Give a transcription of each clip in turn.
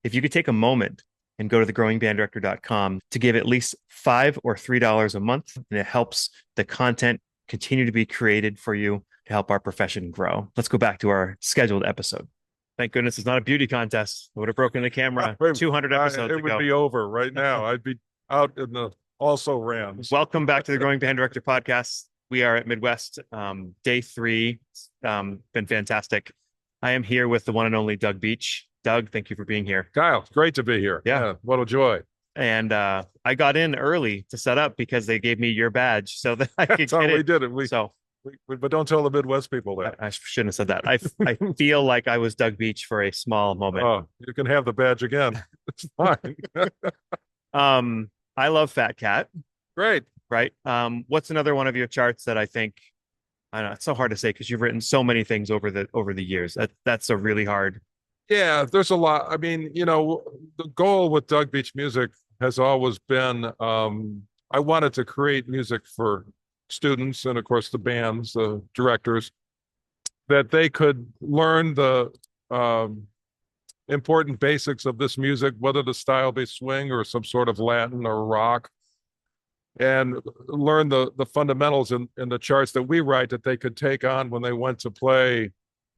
if you could take a moment and go to thegrowingbanddirector.com to give at least $5 or $3 a month, and it helps the content continue to be created for you to help our profession grow. Let's go back to our scheduled episode. Thank goodness it's not a beauty contest. I would have broken the camera 200 episodes It ago. would be over right now. I'd be out in the also rans. Welcome back to the Growing Band Director podcast. We are at Midwest, day 3. Been fantastic. I am here with the one and only Doug Beach. Doug, thank you for being here. Kyle, great to be here. Yeah. What a joy. And I got in early to set up because they gave me your badge so that I could That's how get we it. did it. But don't tell the Midwest people that. I shouldn't have said that. I feel like I was Doug Beach for a small moment. Oh, you can have the badge again. It's fine. I love Fat Cat. Great. Right. What's another one of your charts that I think, I don't know, it's so hard to say because you've written so many things over the years. That's a really hard. Yeah, there's a lot. I mean, the goal with Doug Beach Music has always been I wanted to create music for students and, of course, the bands, the directors, that they could learn the important basics of this music, whether the style be swing or some sort of Latin or rock, and learn the fundamentals in the charts that we write that they could take on when they went to play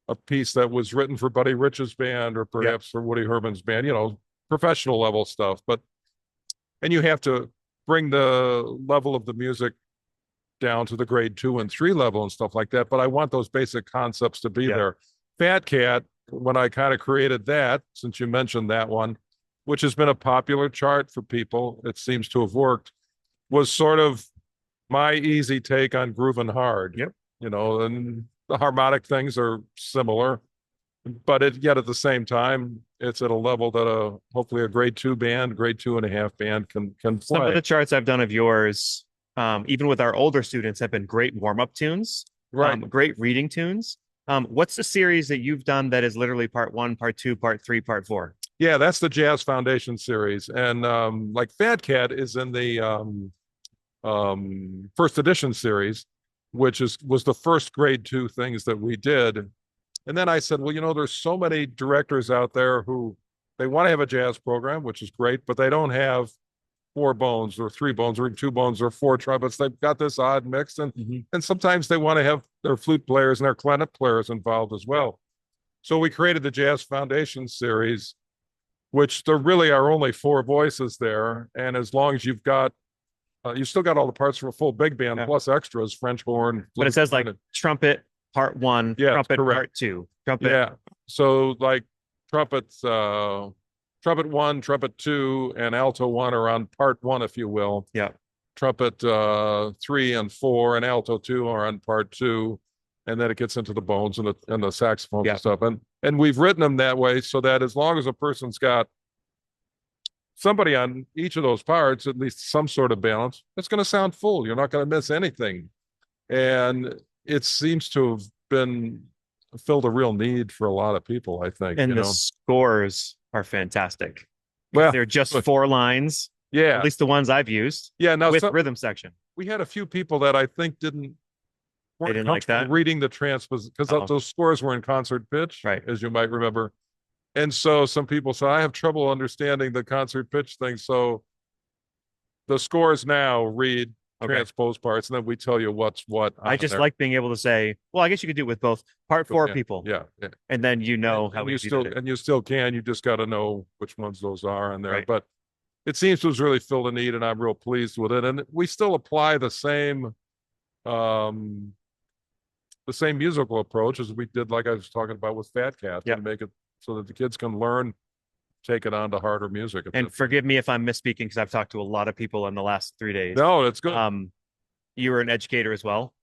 a piece that was written for Buddy Rich's band or perhaps for Woody Herman's band, professional level stuff. And you have to bring the level of the music down to the grade 2 and 3 level and stuff like that. But I want those basic concepts to be there. Fat Cat, when I kind of created that, since you mentioned that one, which has been a popular chart for people, it seems to have worked, was sort of my easy take on grooving hard. Yep. And the harmonic things are similar, but yet at the same time, it's at a level that hopefully a grade 2 band, grade 2.5 band can play. Some of the charts I've done of yours, even with our older students, have been great warm-up tunes, right? Great reading tunes. What's the series that you've done that is literally part 1, part 2, part 3, part 4? Yeah, that's the Jazz Foundation series, and like Fat Cat is in the first edition series, which was the first grade 2 things that we did. And then I said, well, there's so many directors out there who they want to have a jazz program, which is great, but they don't have 4 bones or 3 bones or 2 bones or 4 trumpets. They've got this odd mix, and sometimes they want to have their flute players and their clarinet players involved as well. So we created the Jazz Foundation series, which there really are only 4 voices there. And as long as you've got you still got all the parts from a full big band plus extras, French horn. But it says like trumpet part 1, trumpet part 2, trumpet. Yeah. So like trumpet 1, trumpet 2, and alto 1 are on part 1, if you will. Yeah. Trumpet 3 and 4 and alto 2 are on part 2, and then it gets into the bones and the saxophones and stuff. And we've written them that way so that as long as a person's got somebody on each of those parts, at least some sort of balance, it's going to sound full. You're not going to miss anything. And it seems to have filled a real need for a lot of people, I think. And the scores are fantastic. Well, they're just 4 lines. Yeah. At least the ones I've used. Yeah. Now with rhythm section. We had a few people that I think weren't like that reading the transposition because those scores were in concert pitch, right? As you might remember. And so some people say, I have trouble understanding the concert pitch thing. So the scores now read transpose parts, and then we tell you what's what. I just like being able to say, well, I guess you could do it with both part 4 people. Yeah. And then how you still can. You just got to know which ones those are in there. Right. But it seems to have really filled a need, and I'm real pleased with it. And we still apply the same musical approach as we did, like I was talking about with Fat Cat, to make it so that the kids can learn, take it on to harder music. And forgive me if I'm misspeaking because I've talked to a lot of people in the last 3 days. No, that's good. You were an educator as well?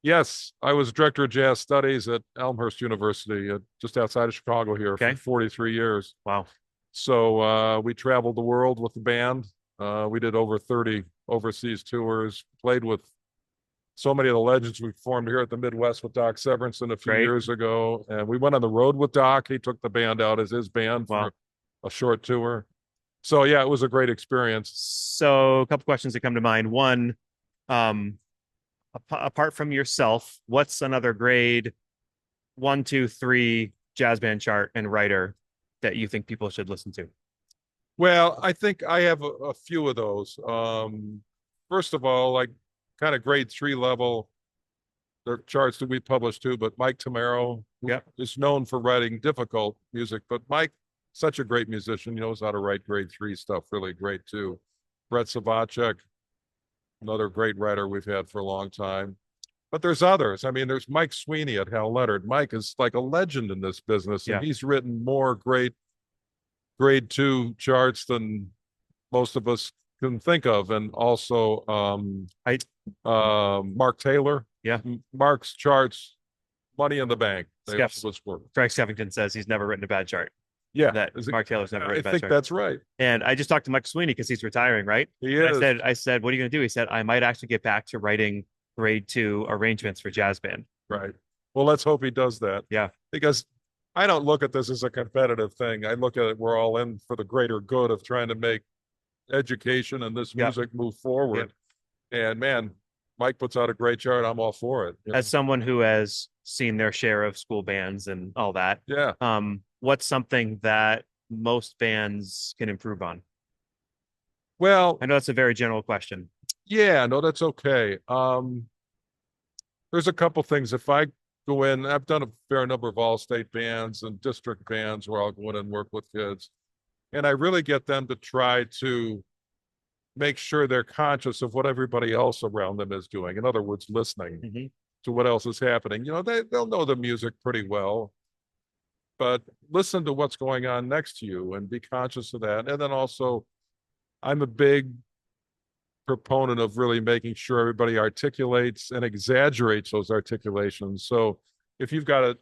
Yes, I was director of jazz studies at Elmhurst University, just outside of Chicago here for 43 years. Wow. So we traveled the world with the band. We did over 30 overseas tours, played with so many of the legends we formed here at the Midwest with Doc Severinsen a few years ago. And we went on the road with Doc. He took the band out as his band for a short tour. So, yeah, it was a great experience. So a couple questions that come to mind. One, apart from yourself, what's another grade 1, 2, 3 jazz band chart and writer that you think people should listen to? Well, I think I have a few of those. First of all, like kind of grade 3 level, the charts that we publish too, but Mike Tamaro Yeah. is known for writing difficult music, but Mike, such a great musician, knows how to write grade 3 stuff really great too. Brett Savacek, another great writer we've had for a long time. But there's others. I mean, there's Mike Sweeney at Hal Leonard. Mike is like a legend in this business, and Yeah. he's written more great grade 2 charts than most of us can think of. And also I Mark Taylor. yeah. Mark's charts, money in the bank. They Skeps always work. Frank Skeffington says he's never written a bad chart. Yeah. That Mark Taylor's never written I a bad think chart. that's right. And I just talked to Mike Sweeney because he's retiring, right? He And is. I said, what are you going to do? He said, I might actually get back to writing grade 2 arrangements for jazz band. Right. Well, let's hope he does that. Yeah. Because I don't look at this as a competitive thing. I look at it, we're all in for the greater good of trying to make education and this music move forward. And man, Mike puts out a great chart. I'm all for it. As someone who has seen their share of school bands and all that, Yeah. What's something that most bands can improve on? Well, I know that's a very general question. yeah, no, that's okay. There's a couple things. If I go in, I've done a fair number of all-state bands and district bands where I'll go in and work with kids. And I really get them to try to make sure they're conscious of what everybody else around them is doing. In other words, listening to what else is happening. You know, they'll know the music pretty well, but listen to what's going on next to you and be conscious of that. And then also, I'm a big proponent of really making sure everybody articulates and exaggerates those articulations. So if you've got a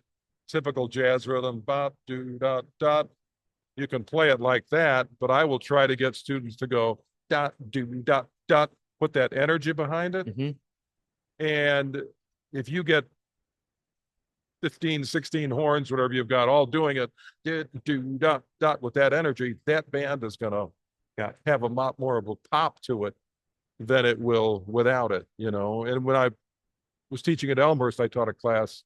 typical jazz rhythm, bop, do, dot, dot, you can play it like that, but I will try to get students to go dot, do, dot, dot, put that energy behind it. And if you get 15, 16 horns, whatever you've got, all doing it, do, dot, dot, with that energy, that band is going to have a lot more of a pop to it than it will without it, you know. And when I was teaching at Elmhurst, I taught a class,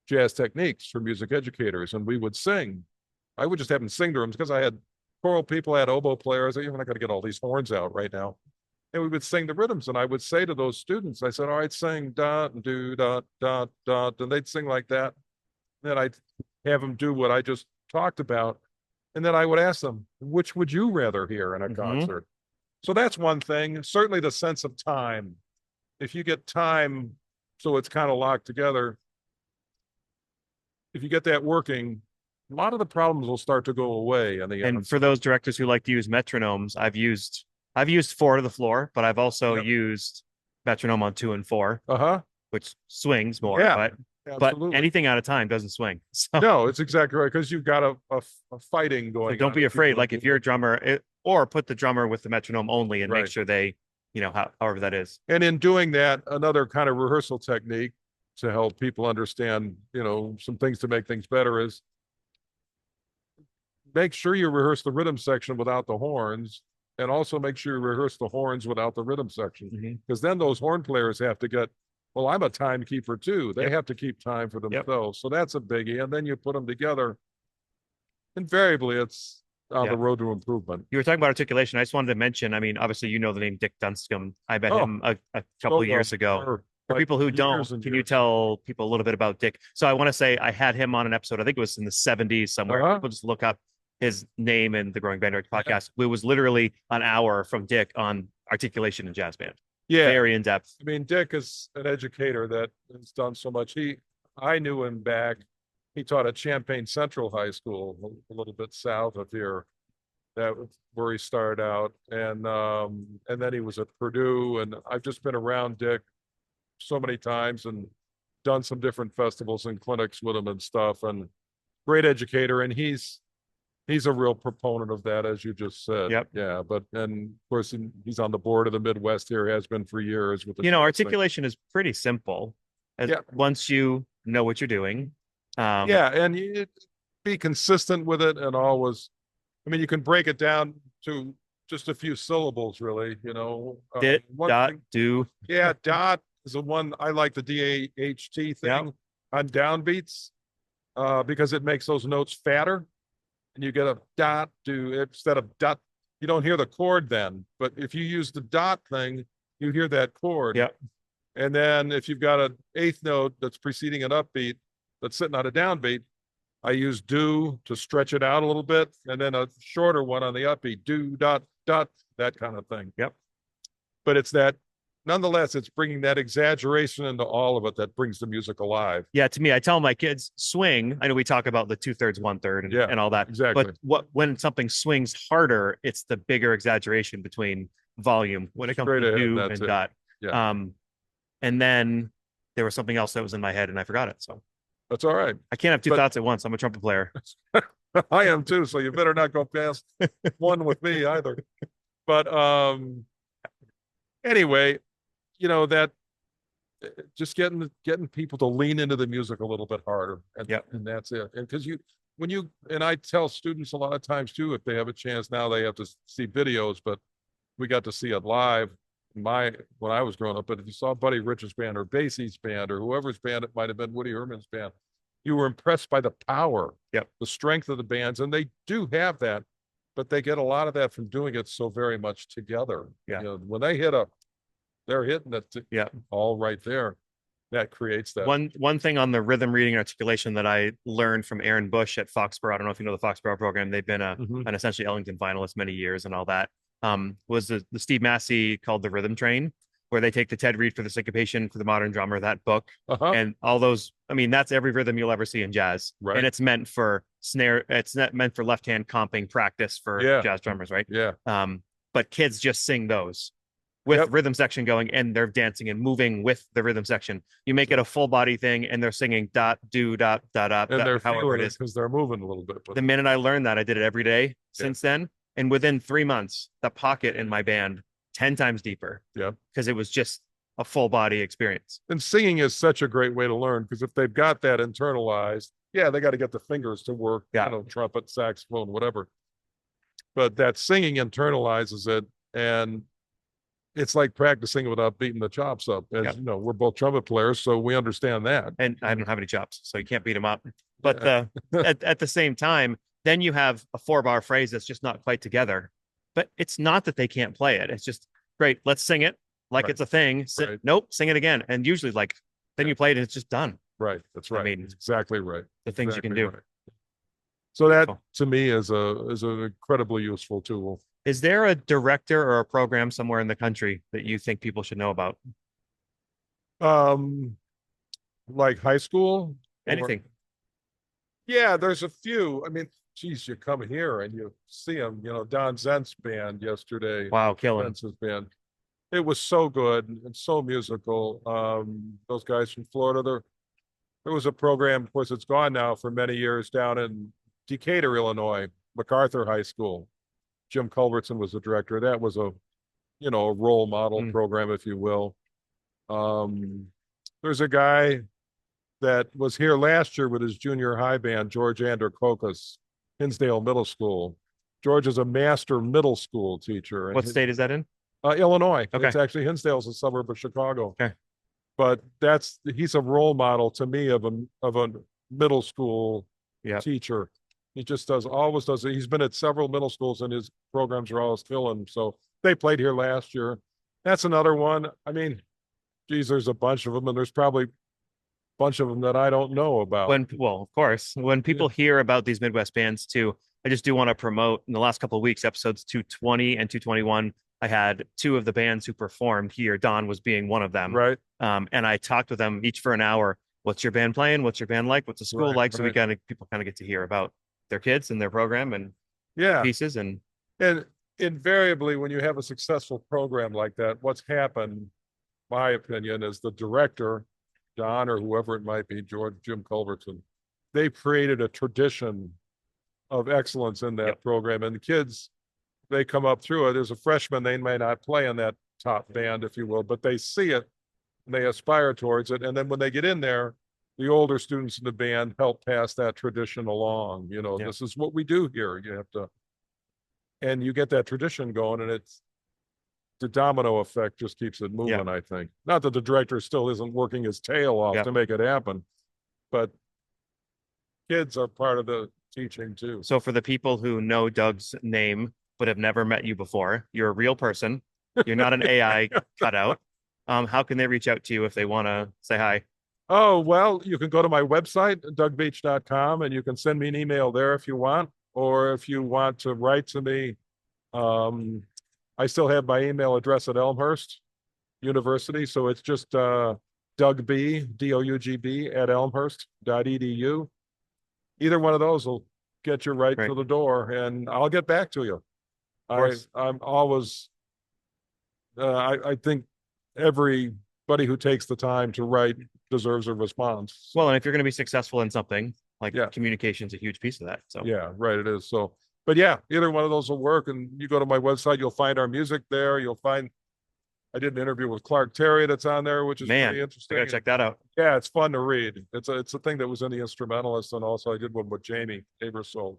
jazz techniques for music educators, and we would sing. I would just have them sing to them because I had choral people, I had oboe players. I'm not going to get all these horns out right now. And we would sing the rhythms, and I would say to those students, I said, all right, sing dot and do dot, dot, dot, and they'd sing like that. Then I'd have them do what I just talked about. And then I would ask them, which would you rather hear in a concert? So that's one thing. Certainly the sense of time. If you get time, so it's kind of locked together, if you get that working, a lot of the problems will start to go away. And for those directors who like to use metronomes, I've used 4 to the floor, but I've also used metronome on 2 and 4, which swings more. But anything out of time doesn't swing. So no, it's exactly right, because you've got a fighting going. So don't be afraid. Like if you're a drummer, or put the drummer with the metronome only and make sure they, however that is. And in doing that, another kind of rehearsal technique to help people understand, some things to make things better is make sure you rehearse the rhythm section without the horns, and also make sure you rehearse the horns without the rhythm section. Because then those horn players have to get, well, I'm a timekeeper too. They have to keep time for themselves. So that's a biggie. And then you put them together. Invariably, it's on the road to improvement. You were talking about articulation. I just wanted to mention, I mean, obviously, you know the name Dick Dunscombe. I met him a couple of years ago. For people who don't, can you tell people a little bit about Dick? So I want to say I had him on an episode, I think it was in the 70s somewhere. People just look up his name in the Growing Band podcast. It was literally an hour from Dick on articulation and jazz band. Yeah. Very in depth. I mean, Dick is an educator that has done so much. I knew him back. He taught at Champaign Central High School, a little bit south of here. That was where he started out. And then he was at Purdue. And I've just been around Dick so many times and done some different festivals and clinics with him and stuff. And great educator. And he's a real proponent of that, as you just said. Yeah. And of course, he's on the board of the Midwest here, has been for years. With articulation is pretty simple. Once you know what you're doing. And you be consistent with it, and always, I mean, you can break it down to just a few syllables, really, Dot, do. Yeah, dot is the one. I like the DAHT thing on downbeats because it makes those notes fatter. And you get a dot, do, instead of dot, you don't hear the chord then. But if you use the dot thing, you hear that chord. Yeah. And then if you've got an eighth note that's preceding an upbeat that's sitting on a downbeat, I use do to stretch it out a little bit, and then a shorter one on the upbeat, do dot dot, that kind of thing. Yep. But it's that, nonetheless, it's bringing that exaggeration into all of it that brings the music alive. Yeah, to me, I tell my kids swing. I know we talk about the 2/3, 1/3, Yeah, and all that. exactly. But when something swings harder, it's the bigger exaggeration between volume when it comes Straight to ahead, do that's and it. dot. Yeah. And then there was something else that was in my head and I forgot it. So That's all right. I can't have two But- thoughts at once. I'm a trumpet player. I am too, so you better not go past one with me either. But anyway, you know, that just getting people to lean into the music a little bit harder. And, Yep. and that's it. And because and I tell students a lot of times too, if they have a chance now, they have to see videos, but we got to see it live when I was growing up. But if you saw Buddy Rich's band or Basie's band or whoever's band, it might have been Woody Herman's band, you were impressed by the power, Yep. the strength of the bands. And they do have that, but they get a lot of that from doing it so very much together. Yeah. You know, when they're hitting it Yeah. all right there. That creates that. One thing on the rhythm reading articulation that I learned from Aaron Bush at Foxborough. I don't know if you know the Foxborough program. They've been Mhm. an essentially Ellington finalist many years and all that. Was the Steve Massey called the Rhythm Train, where they take the Ted Reed for the Syncopation for the Modern Drummer, that book, and all those. I mean, that's every rhythm you'll ever see in jazz, Right. and it's meant for snare. It's not meant for left hand comping practice for jazz drummers, right? Yeah. But kids just sing those with Yep. rhythm section going, and they're dancing and moving with the rhythm section. You make it a full body thing, and they're singing dot do dot dot dot. And they're however feeling it it is. because they're moving a little bit. But The minute I learned that, I did it every day since then. And within 3 months, the pocket in my band 10 times deeper. Yeah. Because it was just a full body experience. and singing is such a great way to learn, because if they've got that internalized, they got to get the fingers to work, Yeah. you know, trumpet, saxophone, whatever. But that singing internalizes it, and it's like practicing without beating the chops up. As you know, we're both trumpet players, so we understand that. And I don't have any chops, so you can't beat them up. But at the same time, then you have a 4-bar phrase that's just not quite together. But it's not that they can't play it. It's just great. Let's sing it like Right. it's a thing. Right. Nope, sing it again. And usually, like, then you play it and it's just done. Right. That's right. mean, That's exactly right. The things you can Exactly do. right. So that Cool. to me is an incredibly useful tool. Is there a director or a program somewhere in the country that you think people should know about? Like high school? Anything? Yeah, there's a few. I mean, geez, you come here and you see them, you know, Don Zent's band yesterday. Wow, killing. Zent's band. It was so good and so musical. Those guys from Florida, there was a program, of course, it's gone now for many years, down in Decatur, Illinois, MacArthur High School. Jim Culbertson was the director. That was a role model program, if you will. There's a guy that was here last year with his junior high band, George Androkokis, Hinsdale Middle School. George is a master middle school teacher. What state is that in? Illinois. Okay. It's actually Hinsdale's a suburb of Chicago. Okay. But he's a role model to me of a middle school teacher. He just always does it. He's been at several middle schools and his programs are always filling. So they played here last year. That's another one. I mean, geez, there's a bunch of them, and there's probably a bunch of them that I don't know about. Of course, when people hear about these Midwest bands too, I just do want to promote in the last couple of weeks, episodes 220 and 221. I had 2 of the bands who performed here. Don was being one of them. Right. And I talked with them each for an hour. What's your band playing? What's your band like? What's the school like? So people kind of get to hear about their kids and their program and pieces. And invariably, when you have a successful program like that, what's happened, my opinion, is the director, Don or whoever it might be, Jim Culbertson, they've created a tradition of excellence in that program. And the kids, they come up through it. As a freshman, they may not play in that top band, if you will, but they see it and they aspire towards it. And then when they get in there, the older students in the band help pass that tradition along. You know, this is what we do here. You have to, and you get that tradition going, and it's the domino effect just keeps it moving, I think. Not that the director still isn't working his tail off to make it happen, but kids are part of the teaching too. So for the people who know Doug's name, but have never met you before. You're a real person. You're not an AI cutout. How can they reach out to you if they want to say hi? Oh, well, you can go to my website, dougbeach.com, and you can send me an email there if you want, or if you want to write to me. I still have my email address at Elmhurst University, so it's just Doug B, DOUGB at elmhurst.edu. Either one of those will get you right Right. to the door, and I'll get back to you. I'm always, I think everybody who takes the time to write deserves a response. Well, and if you're going to be successful in something, like Yeah. communication's a huge piece of that. So Yeah, right, it is. So, but yeah, either one of those will work. And you go to my website, you'll find our music there. You'll find, I did an interview with Clark Terry that's on there, which is man, pretty I interesting. gotta check that out. Yeah, it's fun to read. It's a thing that was in the Instrumentalist, and also I did one with Jamie Aebersold,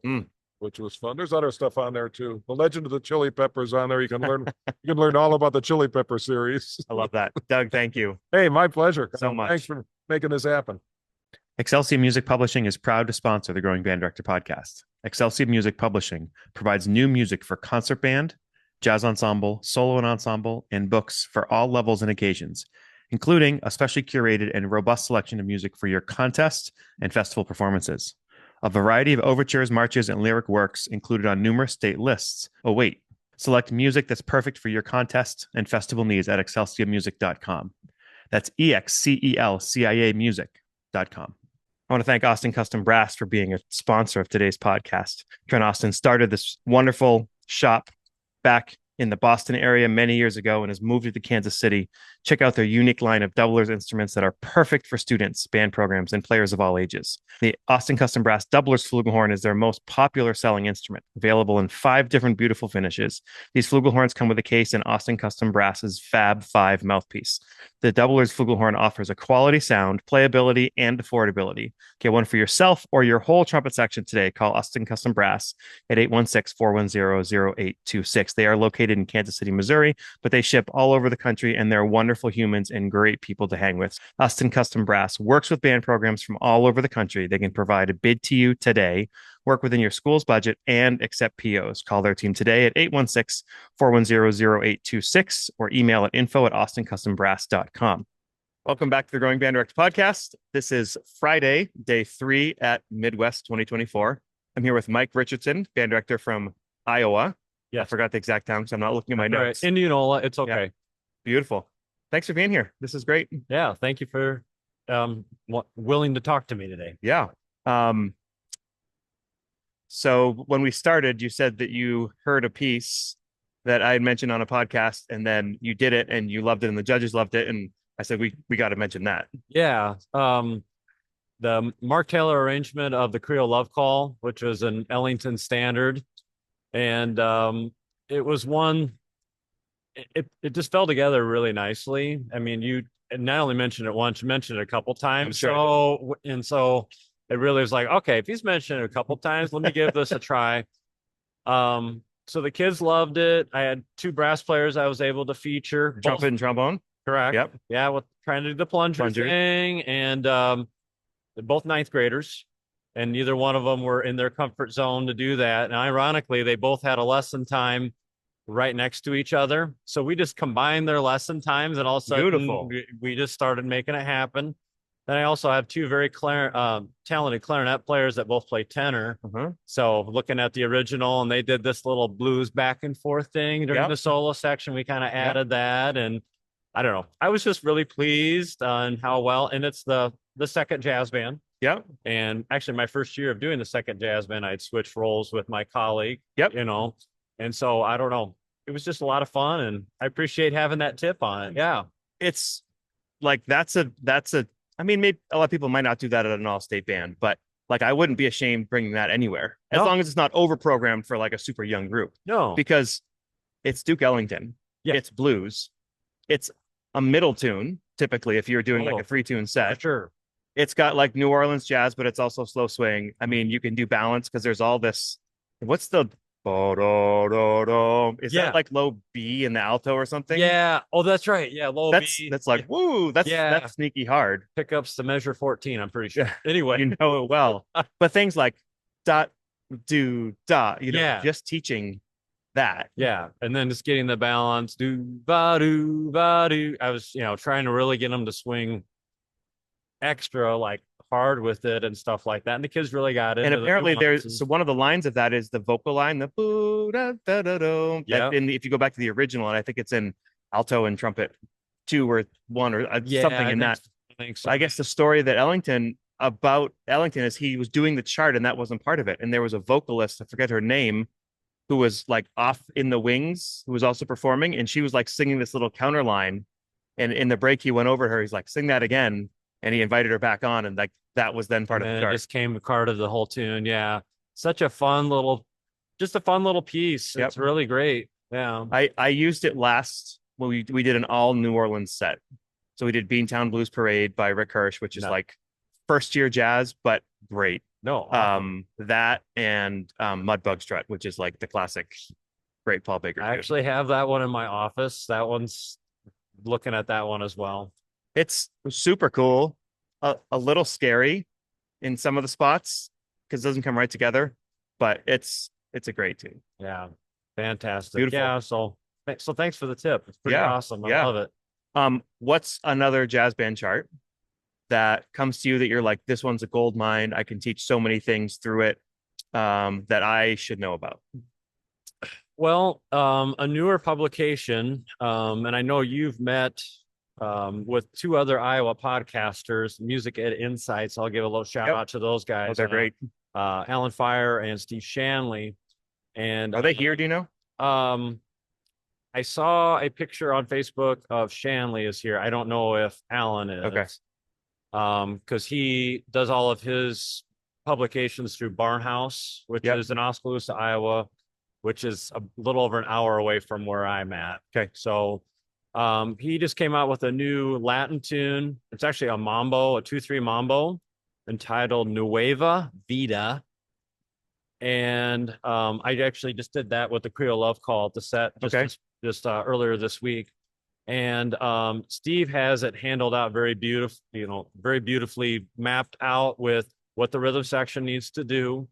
which was fun. There's other stuff on there too. The Legend of the Chili Peppers on there. You can learn all about the Chili Pepper series. I love that. Doug, thank you Hey, my pleasure. so much. Thanks for making this happen. Exceclia Music Publishing is proud to sponsor the Growing Band Director podcast. Exceclia Music Publishing provides new music for concert band, jazz ensemble, solo and ensemble, and books for all levels and occasions, including a specially curated and robust selection of music for your contest and festival performances. A variety of overtures, marches, and lyric works included on numerous state lists await. Select music that's perfect for your contest and festival needs at excelsiamusic.com. That's EXCELCIA music.com. I want to thank Austin Custom Brass for being a sponsor of today's podcast. Trent Austin started this wonderful shop back in the Boston area many years ago and has moved to Kansas City. Check out their unique line of doublers instruments that are perfect for students, band programs, and players of all ages. The Austin Custom Brass doublers flugelhorn is their most popular selling instrument, available in 5 different beautiful finishes. These flugelhorns come with a case and Austin Custom Brass's Fab 5 mouthpiece. The doublers flugelhorn offers a quality sound, playability, and affordability. Get one for yourself or your whole trumpet section today. Call Austin Custom Brass at 816-410-0826. They are located in Kansas City, Missouri, but they ship all over the country, and they're wonderful humans and great people to hang with. Austin Custom Brass works with band programs from all over the country. They can provide a bid to you today, work within your school's budget, and accept POs. Call their team today at 816-410-0826 or email at info@austincustombrass.com. Welcome back to the Growing Band Director podcast. This is Friday, day 3 at Midwest 2024. I'm here with Mike Richardson, band director from Iowa. Yes. I forgot the exact town because I'm not looking at my notes. Right. Indianola, it's okay. Yeah. Beautiful. Thanks for being here. This is great. Yeah, thank you for willing to talk to me today. Yeah. So when we started, you said that you heard a piece that I had mentioned on a podcast, and then you did it and you loved it and the judges loved it. And I said, we got to mention that. Yeah. The Mark Taylor arrangement of the Creole Love Call, which was an Ellington standard. And it was one, it just fell together really nicely. I mean, you not only mentioned it once, you mentioned it a couple times. Sure. So it really was like, okay, if he's mentioned it a couple times, let me give this a try. So the kids loved it. I had 2 brass players I was able to feature. Trumpet and trombone. Correct. Yep. Yeah, with trying to do the plunger thing. And they're both 9th graders. And neither one of them were in their comfort zone to do that. And ironically, they both had a lesson time right next to each other. So we just combined their lesson times, and all of a sudden Beautiful. we just started making it happen. Then I also have 2 very talented clarinet players that both play tenor. So looking at the original, and they did this little blues back and forth thing during the solo section. We kind of added that, and I don't know. I was just really pleased on how well, and it's the second jazz band. Yep. And actually, my first year of doing the second jazz band, I'd switched roles with my colleague. Yep. And so I don't know. It was just a lot of fun, and I appreciate having that tip on it. Yeah. It's like that's a. I mean, maybe a lot of people might not do that at an all-state band, but like I wouldn't be ashamed bringing that anywhere as long as it's not over-programmed for like a super young group. No, because it's Duke Ellington. Yeah. It's blues. It's a middle tune typically if you're doing like a 3-tune set. Sure. It's got like New Orleans jazz, but it's also slow swing. I mean, you can do balance because there's all this. What's the is that like low B in the alto or something? Yeah. Oh, that's right. Yeah, low B. That's like woo. That's sneaky hard. Pickups the measure 14. I'm pretty sure. Anyway, you know it well. But things like dot do dot. Just teaching that. Yeah. And then just getting the balance, do ba do ba do. I was, trying to really get them to swing extra like hard with it and stuff like that. And the kids really got And into the apparently nuances. so one of the lines of that is the vocal line, the boo da da da do. Yeah. If you go back to the original, and I think it's in alto and trumpet two or one or something in that. I think so. I guess the story that about Ellington is he was doing the chart and that wasn't part of it. And there was a vocalist, I forget her name, who was like off in the wings, who was also performing, and she was like singing this little counter line. And in the break, he went over her. He's like, "Sing that again," and he invited her back on, and like that was then part of the it chart. just came a part of the whole tune. Yeah, such a fun little, just a fun little piece. Yep. It's really great. Yeah, I used it last when we did an all New Orleans set. So we did Beantown Blues Parade by Rick Hirsch, which is like first year jazz, but great. No, awesome. That and Mudbug Strut, which is like the classic great Paul Baker. I actually have that one in my office. That one's looking at that one as well. It's super cool, a little scary in some of the spots because it doesn't come right together, but it's a great tune. Yeah, fantastic. Beautiful. Yeah, so thanks for the tip. It's pretty awesome. I love it. What's another jazz band chart that comes to you that you're like, this one's a gold mine? I can teach so many things through it that I should know about. Well, a newer publication, and I know you've met with two other Iowa podcasters, Music Ed Insights. I'll give a little shout out to those guys. Oh, they're great. Alan Fire and Steve Shanley. And are they here? Do you know? I saw a picture on Facebook of Shanley is here. I don't know if Alan is. Okay. Because he does all of his publications through Barnhouse, which is in Oskaloosa, Iowa, which is a little over an hour away from where I'm at. Okay. So he just came out with a new Latin tune. It's actually a mambo, a 2/3 mambo entitled Nueva Vida. And I actually just did that with the Creole Love Call at the set just earlier this week. And Steve has it handled out very beautifully mapped out with what the rhythm section needs to do.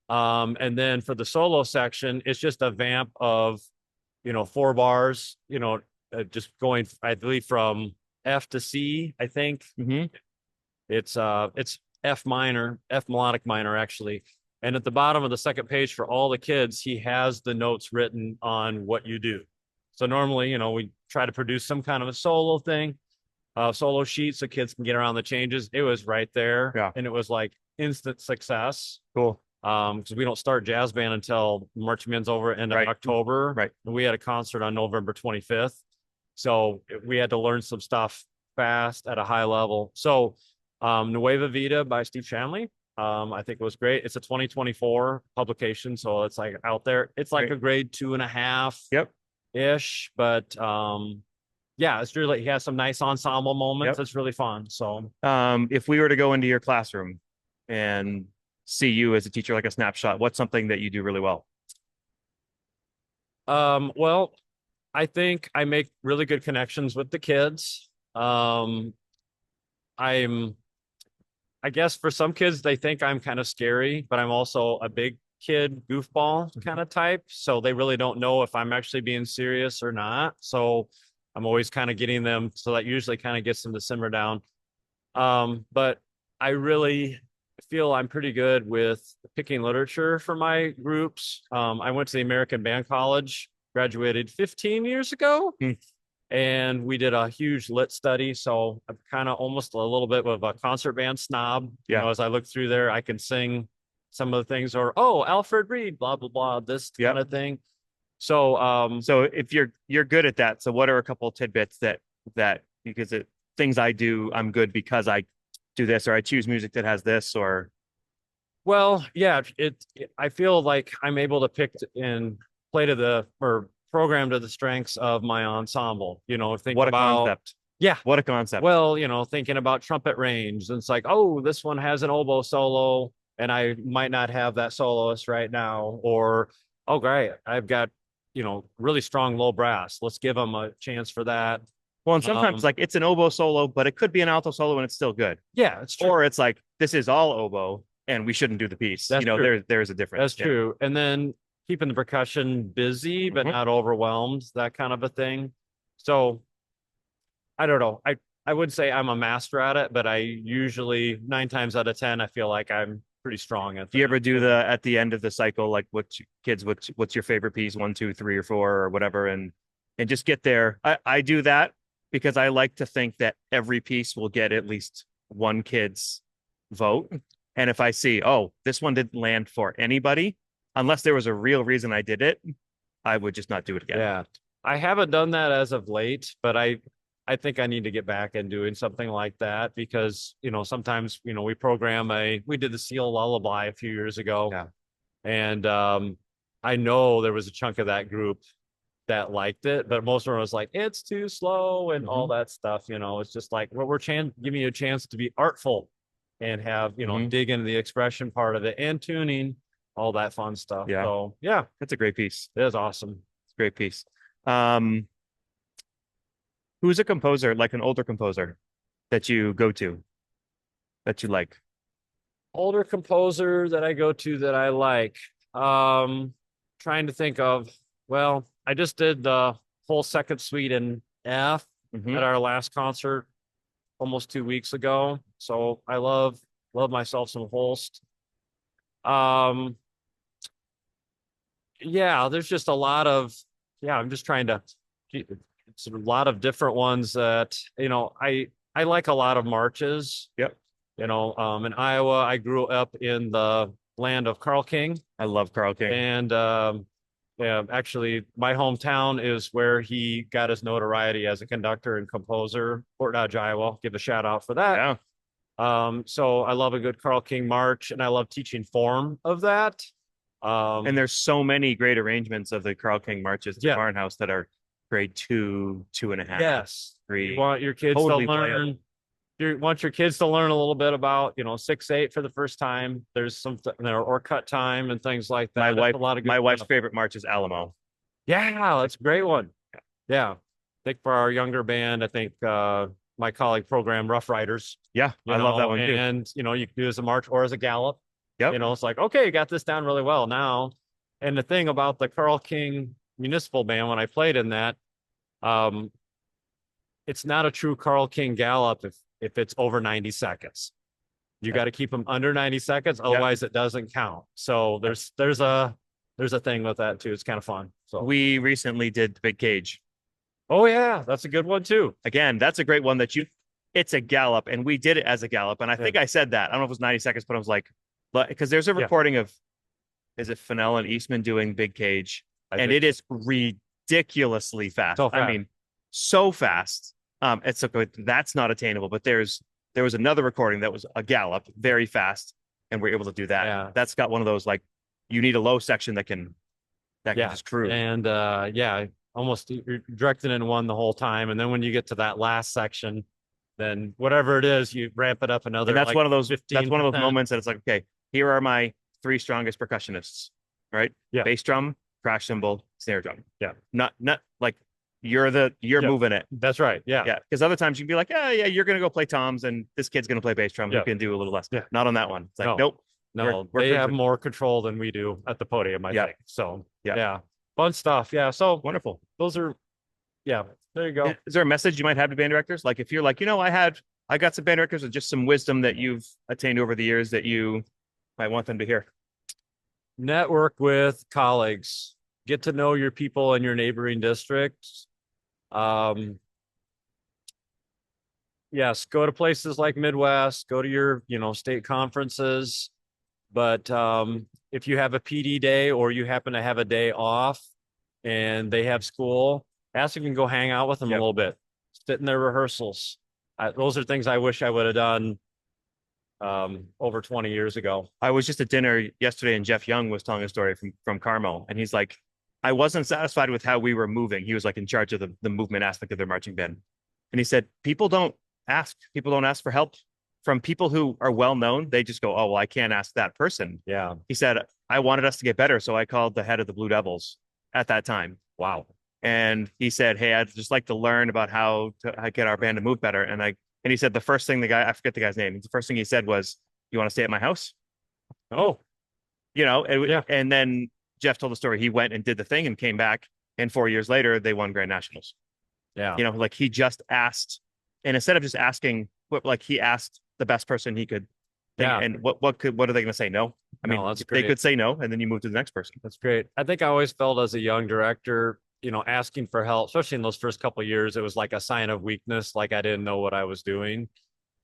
And then for the solo section, it's just a vamp of, 4 bars, just going, I believe, from F to C, I think. Mm-hmm. It's F minor, F melodic minor, actually. And at the bottom of the second page for all the kids, he has the notes written on what you do. So normally, we try to produce some kind of a solo thing, solo sheet so kids can get around the changes. It was right there. Yeah. And it was like instant success. Cool. Because we don't start jazz band until marching band's over end of October. Right. And we had a concert on November 25th. So we had to learn some stuff fast at a high level. So Nueva Vida by Steve Shanley. I think it was great. It's a 2024 publication, so it's like out there. It's like a grade 2.5. Yep. Ish, but it's really, he has some nice ensemble moments. It's really fun. So if we were to go into your classroom and see you as a teacher, like a snapshot, what's something that you do really well? Well, I think I make really good connections with the kids. I guess for some kids, they think I'm kind of scary, but I'm also a big kid goofball kind of type. So they really don't know if I'm actually being serious or not. So I'm always kind of getting them. So that usually kind of gets them to simmer down. But I really feel I'm pretty good with picking literature for my groups. I went to the American Band College, graduated 15 years ago. And we did a huge lit study. So I'm kind of almost a little bit of a concert band snob. Yeah. As I look through there, I can sing some of the things, or, Alfred Reed, blah, blah, blah, this kind of thing. So, so if you're good at that, so what are a couple of tidbits that because things I do, I'm good because I do this, or I choose music that has this, or. Well, yeah, I feel like I'm able to pick and play to program to the strengths of my ensemble, What a concept. Yeah. What a concept. Well, thinking about trumpet range, and it's like, this one has an oboe solo and I might not have that soloist right now, or, great, I've got, really strong low brass. Let's give them a chance for that. Well, and sometimes like it's an oboe solo, but it could be an alto solo and it's still good. Yeah, it's true. Or it's like, this is all oboe and we shouldn't do the piece. That's true. There's a difference. That's true. And then keeping the percussion busy, but Mhm. not overwhelmed, that kind of a thing. So I don't know. I would say I'm a master at it, but I usually 9 times out of 10, I feel like I'm pretty strong at Do you that. ever do the at the end of the cycle, like what's your favorite piece, one, two, three, or four, or whatever, and just get there? I do that because I like to think that every piece will get at least one kid's vote. And if I see, oh, this one didn't land for anybody, unless there was a real reason I did it, I would just not do it again. Yeah. I haven't done that as of late, but I think I need to get back and doing something like that because, sometimes, we did the Seal Lullaby a few years ago. Yeah. And I know there was a chunk of that group that liked it, but most of them was like, it's too slow and all that stuff. It's just like, well, giving you a chance to be artful and have, dig into the expression part of it and tuning, all that fun stuff. Yeah. So yeah, That's a great piece. it is awesome. It's a great piece. Who's a composer, like an older composer that you go to that you like? Older composer that I go to that I like. Trying to think of, well, I just did the whole second suite in F at our last concert almost 2 weeks ago. So I love myself some Holst. Yeah, there's just a lot of, I'm just trying to, it's a lot of different ones that, I like a lot of marches. Yep. In Iowa, I grew up in the land of Carl King. I love Carl King. And yeah, actually, my hometown is where he got his notoriety as a conductor and composer. Fort Dodge, Iowa. Give a shout out for that. Yeah. So I love a good Carl King march, and I love teaching form of that. And there's so many great arrangements of the Carl King marches to Barnhouse that are grade 2, 2.5. Yes. 3. You want your kids Totally to learn. You want your kids to learn a little bit about, 6/8 for the first time. There's some or cut time and things like that. My wife's favorite march is Alamo. Yeah, that's a great one. Yeah. I think for our younger band, I think my colleague programmed Rough Riders. Yeah, I love that one too. And you can do as a march or as a gallop. Yep. It's like, okay, you got this down really well now. And the thing about the Carl King Municipal Band, when I played in that, it's not a true Carl King gallop if it's over 90 seconds. You got to keep them under 90 seconds, otherwise it doesn't count. So there's a thing with that too. It's kind of fun. So we recently did the Big Cage. Oh yeah, that's a good one too. Again, that's a great one it's a gallop, and we did it as a gallop. And I think I said that. I don't know if it was 90 seconds, but I was like, because there's a recording of, is it Fennell and Eastman doing Big Cage? And it is ridiculously fast. So fast. I mean, so fast. It's okay. That's not attainable, but there was another recording that was a gallop, very fast, and we're able to do that. Yeah. That's got one of those, like, you need a low section that can just cruise. And almost you're directing in one the whole time. And then when you get to that last section, then whatever it is, you ramp it up another. And that's one of those 15%. That's one of those moments that it's like, okay, here are my 3 strongest percussionists, right? Yeah. Bass drum, crash cymbal, snare drum. Yeah. Not like you're moving it. That's right. Yeah. Yeah. Because other times you can be like, yeah, you're gonna go play toms and this kid's gonna play bass drum. You can do a little less. Yeah. Not on that one. It's like, No. nope. No, we're they have cruising. more control than we do at the podium, I think. So Yeah. Fun stuff. Yeah. So Wonderful. those are, there you go. Is there a message you might have to band directors? Like if you're like, I got some band directors with just some wisdom that you've attained over the years that you might want them to hear. Network with colleagues, get to know your people in your neighboring districts. Yes, go to places like Midwest, go to your, state conferences. But if you have a PD day or you happen to have a day off and they have school, ask if you can go hang out with them a little bit, sit in their rehearsals. Those are things I wish I would have done over 20 years ago. I was just at dinner yesterday and Jeff Young was telling a story from Carmel. And he's like, I wasn't satisfied with how we were moving. He was like in charge of the movement aspect of their marching band. And he said, people don't ask for help from people who are well known. They just go, oh, well, I can't ask that person. Yeah. He said, I wanted us to get better. So I called the head of the Blue Devils at that time. Wow. And he said, hey, I'd just like to learn about how to get our band to move better. And he said, the first thing I forget the guy's name. The first thing he said was, you want to stay at my house? Oh, And then Jeff told the story. He went and did the thing and came back, and 4 years later, they won Grand Nationals. Yeah. You know, like he just asked, and instead of just asking, like he asked the best person he could think, Yeah. and what are they going to say? No. I No, mean, that's they great. could say no, and then you move to the next person. That's great. I think I always felt as a young director, you know, asking for help, especially in those first couple of years, it was like a sign of weakness, like I didn't know what I was doing.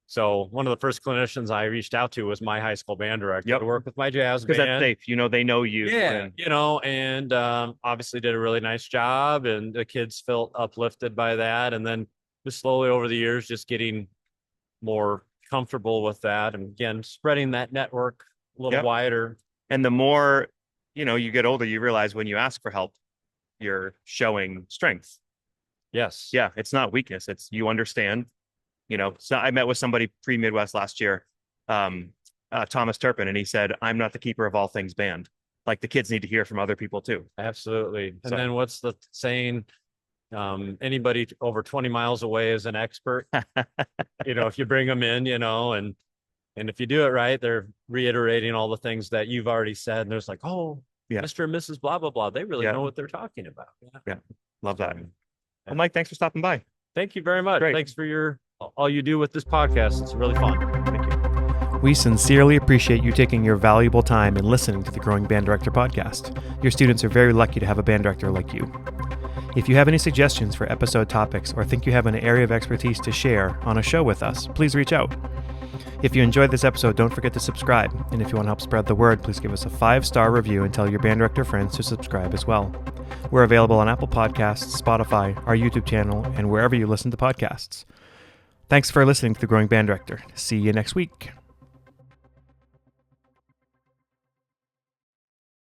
So one of the first clinicians I reached out to was my high school band director Yep. to work with my jazz Because band. that's safe. You know, they know you. Yeah, and- you know, and obviously did a really nice job, and the kids felt uplifted by that. And then just slowly over the years, just getting more comfortable with that, and again, spreading that network a little Yep. wider. And the more, you know, you get older, you realize when you ask for help, you're showing strength. Yes. Yeah, it's not weakness. It's you understand. You know, so I met with somebody pre-Midwest last year, Thomas Turpin, and he said, "I'm not the keeper of all things band. Like the kids need to hear from other people too." Absolutely. And So- then what's the saying? Anybody over 20 miles away is an expert. You know, if you bring them in, you know, and if you do it right, they're reiterating all the things that you've already said. And there's like, oh, Yeah. Mr. and Mrs. blah, blah, blah. They really Yeah. know what they're talking about. Yeah. Love that. Yeah. Well, Mike, thanks for stopping by. Thank you very much. Great. Thanks for all you do with this podcast. It's really fun. Thank you. We sincerely appreciate you taking your valuable time and listening to the Growing Band Director podcast. Your students are very lucky to have a band director like you. If you have any suggestions for episode topics or think you have an area of expertise to share on a show with us, please reach out. If you enjoyed this episode, don't forget to subscribe. And if you want to help spread the word, please give us a 5-star review and tell your band director friends to subscribe as well. We're available on Apple Podcasts, Spotify, our YouTube channel, and wherever you listen to podcasts. Thanks for listening to The Growing Band Director. See you next week.